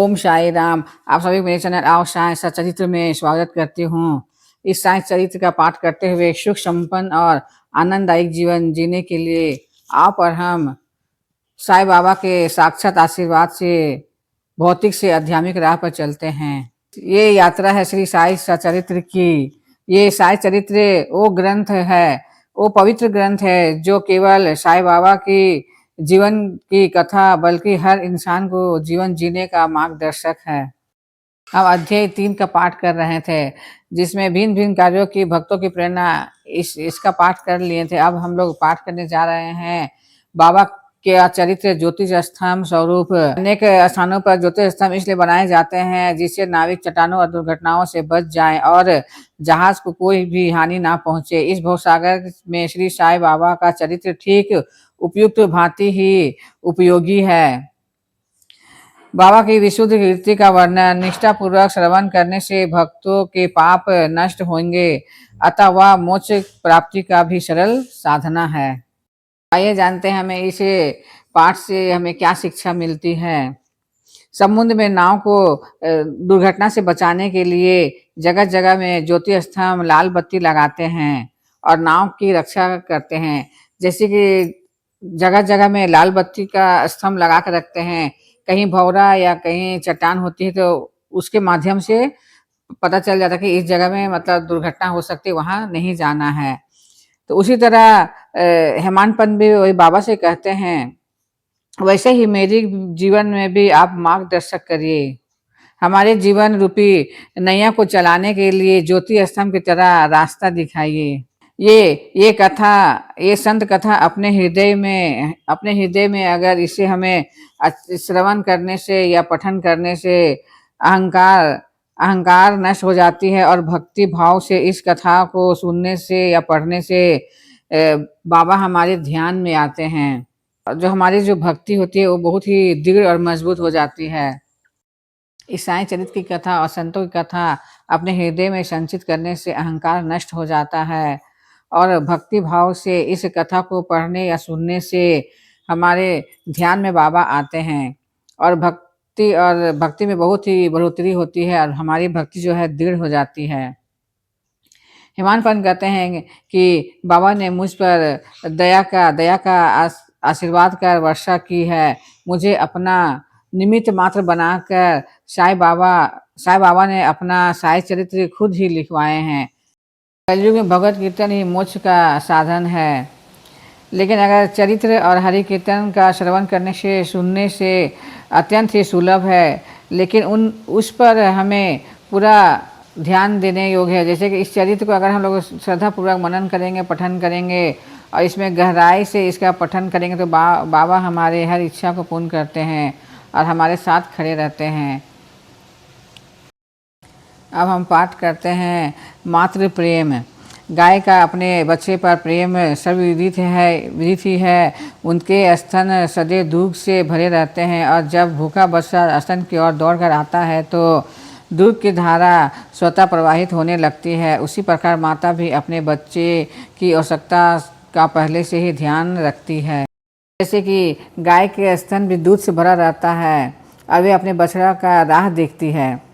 ओम साई राम। आप सभी को मेरे चैनल आओ साई सच्चरित्र में स्वागत करती हूँ। इस साई चरित्र का पाठ करते हुए सुख संपन्न और आनंददायक जीवन जीने के लिए आप और हम साईं बाबा के साक्षात आशीर्वाद से भौतिक से आध्यात्मिक राह पर चलते हैं। ये यात्रा है श्री साई सचरित्र की। ये साई चरित्र वो ग्रंथ है, वो पवित्र ग्रंथ है जो केवल साईं बाबा की जीवन की कथा बल्कि हर इंसान को जीवन जीने का मार्गदर्शक है। हम अध्याय 3 का पाठ कर रहे थे, जिसमें भिन्न भिन्न कार्यों की भक्तों की प्रेरणा इसका पाठ कर लिए थे। अब हम लोग पाठ करने जा रहे हैं बाबा के चरित्र ज्योतिष स्तंभ स्वरूप। अनेक स्थानों पर ज्योतिष स्तंभ इसलिए बनाए जाते हैं जिससे नाविक चट्टानों और दुर्घटनाओं से बच जाएं और जहाज को कोई भी हानि ना पहुंचे। इस भवसागर में श्री साईं बाबा का चरित्र ठीक उपयुक्त भांति ही उपयोगी है। बाबा की विशुद्ध कीर्ति का वर्णन निष्ठा पूर्वक श्रवण करने से भक्तों के पाप नष्ट होंगे, अतः वह मोक्ष प्राप्ति का भी सरल साधना है। आइए जानते हैं हमें इस पाठ से हमें क्या शिक्षा मिलती है। समुद्र में नाव को दुर्घटना से बचाने के लिए जगह जगह में ज्योति स्तंभ लाल बत्ती लगाते हैं और नाव की रक्षा करते हैं। जैसे कि जगह जगह में लाल बत्ती का स्तंभ लगा कर रखते हैं, कहीं भंवरा या कहीं चट्टान होती है तो उसके माध्यम से पता चल जाता है कि इस जगह में मतलब दुर्घटना हो सकती है, वहां नहीं जाना है। तो उसी तरह हेमांत पंत भी वही बाबा से कहते हैं, वैसे ही मेरी जीवन में भी आप मार्गदर्शक करिए। हमारे जीवन रूपी नैया को चलाने के लिए ज्योति स्तंभ की तरह रास्ता दिखाइए। ये कथा, ये संत कथा अपने हृदय में अगर इसे हमें श्रवण करने से या पठन करने से अहंकार नष्ट हो जाती है और भक्ति भाव से इस कथा को सुनने से या पढ़ने से बाबा हमारे ध्यान में आते हैं। जो हमारी जो भक्ति होती है वो बहुत ही दृढ़ और मजबूत हो जाती है। इस साईं चरित्र की कथा और संतों की कथा अपने हृदय में संचित करने से अहंकार नष्ट हो जाता है और भक्ति भाव से इस कथा को पढ़ने या सुनने से हमारे ध्यान में बाबा आते हैं और भक्ति में बहुत ही बढ़ोतरी होती है और हमारी भक्ति जो है दृढ़ हो जाती है। हेमांत पंत कहते हैं कि बाबा ने मुझ पर दया का आशीर्वाद कर वर्षा की है। मुझे अपना निमित्त मात्र बनाकर साईं बाबा ने अपना साईं चरित्र खुद ही लिखवाए हैं। कलयुग में भगवत कीर्तन ही मोक्ष का साधन है, लेकिन अगर चरित्र और हरि कीर्तन का श्रवण करने से सुनने से अत्यंत ही सुलभ है, लेकिन उस पर हमें पूरा ध्यान देने योग्य है। जैसे कि इस चरित्र को अगर हम लोग श्रद्धापूर्वक मनन करेंगे, पठन करेंगे और इसमें गहराई से इसका पठन करेंगे तो बाबा हमारे हर इच्छा को पूर्ण करते हैं और हमारे साथ खड़े रहते हैं। अब हम पाठ करते हैं मातृ प्रेम। गाय का अपने बच्चे पर प्रेम सर्वविदित है। उनके स्तन सदैव दूध से भरे रहते हैं और जब भूखा बच्चा स्तन की ओर दौड़कर आता है तो दूध की धारा स्वतः प्रवाहित होने लगती है। उसी प्रकार माता भी अपने बच्चे की आवश्यकता का पहले से ही ध्यान रखती है। जैसे कि गाय के स्तन भी दूध से भरा रहता है और वे अपने बछड़ा का राह देखती है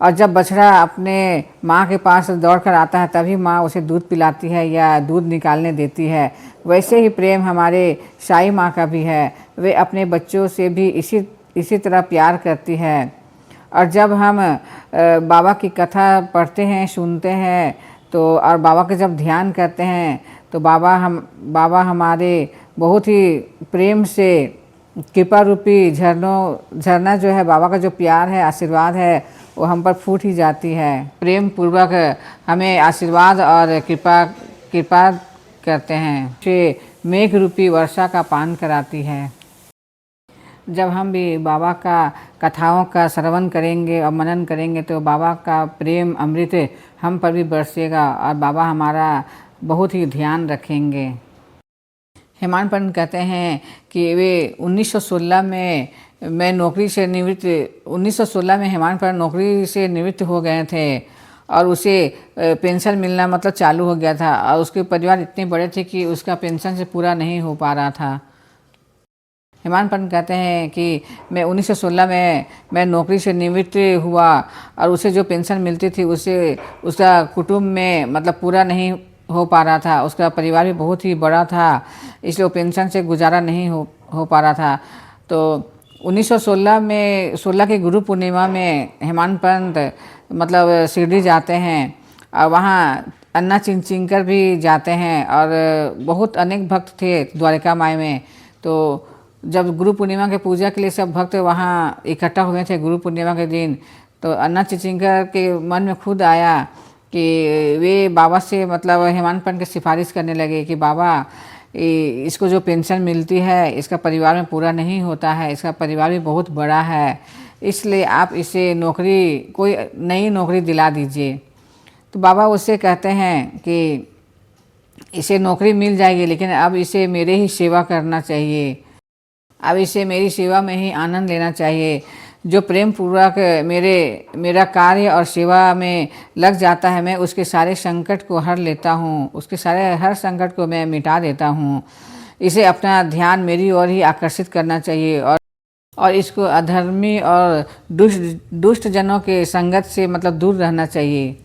और जब बछड़ा अपने माँ के पास दौड़ कर आता है तभी माँ उसे दूध पिलाती है या दूध निकालने देती है। वैसे ही प्रेम हमारे साईं माँ का भी है। वे अपने बच्चों से भी इसी तरह प्यार करती है और जब हम बाबा की कथा पढ़ते हैं, सुनते हैं तो और बाबा का जब ध्यान करते हैं तो बाबा हमारे बहुत ही प्रेम से कृपा रूपी झरना जो है, बाबा का जो प्यार है, आशीर्वाद है, वो हम पर फूट ही जाती है। प्रेम पूर्वक हमें आशीर्वाद और कृपा करते हैं, से मेघ रूपी वर्षा का पान कराती है। जब हम भी बाबा का कथाओं का श्रवण करेंगे और मनन करेंगे तो बाबा का प्रेम अमृत हम पर भी बरसेगा और बाबा हमारा बहुत ही ध्यान रखेंगे। हेमांत पंत कहते हैं कि वे 1916 में हेमांत पंत नौकरी से निवृत्त हो गए थे और उसे पेंशन मिलना मतलब चालू हो गया था और उसके परिवार इतने बड़े थे कि उसका पेंशन से पूरा नहीं हो पा रहा था। हेमांत पंत कहते हैं कि मैं 1916 में मैं नौकरी से निवृत्त हुआ और उसे जो पेंशन मिलती थी उसे उसका कुटुंब में मतलब पूरा नहीं हो पा रहा था, उसका परिवार भी बहुत ही बड़ा था, इसलिए वो पेंशन से गुजारा नहीं हो पा रहा था। तो 1916 में 16 की गुरु पूर्णिमा में हेमांत पंत मतलब शिरडी जाते हैं और वहाँ अन्ना चिंचिंकर भी जाते हैं और बहुत अनेक भक्त थे द्वारिका माई में। तो जब गुरु पूर्णिमा के पूजा के लिए सब भक्त वहाँ इकट्ठा हुए थे गुरु पूर्णिमा के दिन, तो अन्ना चिंचिंकर के मन में खुद आया कि वे बाबा से मतलब हेमांत पंत की सिफारिश करने लगे कि बाबा इसको जो पेंशन मिलती है इसका परिवार में पूरा नहीं होता है, इसका परिवार भी बहुत बड़ा है, इसलिए आप इसे नौकरी कोई नई नौकरी दिला दीजिए। तो बाबा उससे कहते हैं कि इसे नौकरी मिल जाएगी लेकिन अब इसे मेरे ही सेवा करना चाहिए, अब इसे मेरी सेवा में ही आनंद लेना चाहिए। जो प्रेम पूर्वक मेरा कार्य और सेवा में लग जाता है, मैं उसके सारे संकट को हर लेता हूँ, उसके सारे हर संकट को मैं मिटा देता हूँ। इसे अपना ध्यान मेरी ओर ही आकर्षित करना चाहिए और इसको अधर्मी और दुष्ट जनों के संगत से मतलब दूर रहना चाहिए।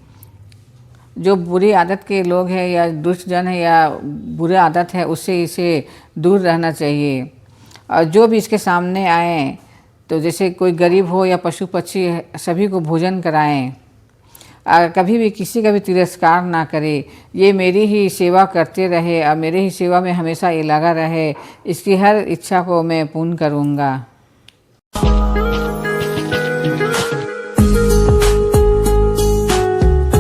जो बुरी आदत के लोग हैं या दुष्ट जन है या बुरी आदत है उससे इसे दूर रहना चाहिए। और जो भी इसके सामने आए, तो जैसे कोई गरीब हो या पशु पक्षी, सभी को भोजन कराएं, कभी भी किसी का भी तिरस्कार ना करे, ये मेरी ही सेवा करते रहे और मेरे ही सेवा में हमेशा ये लगा रहे, इसकी हर इच्छा को मैं पूर्ण करूँगा।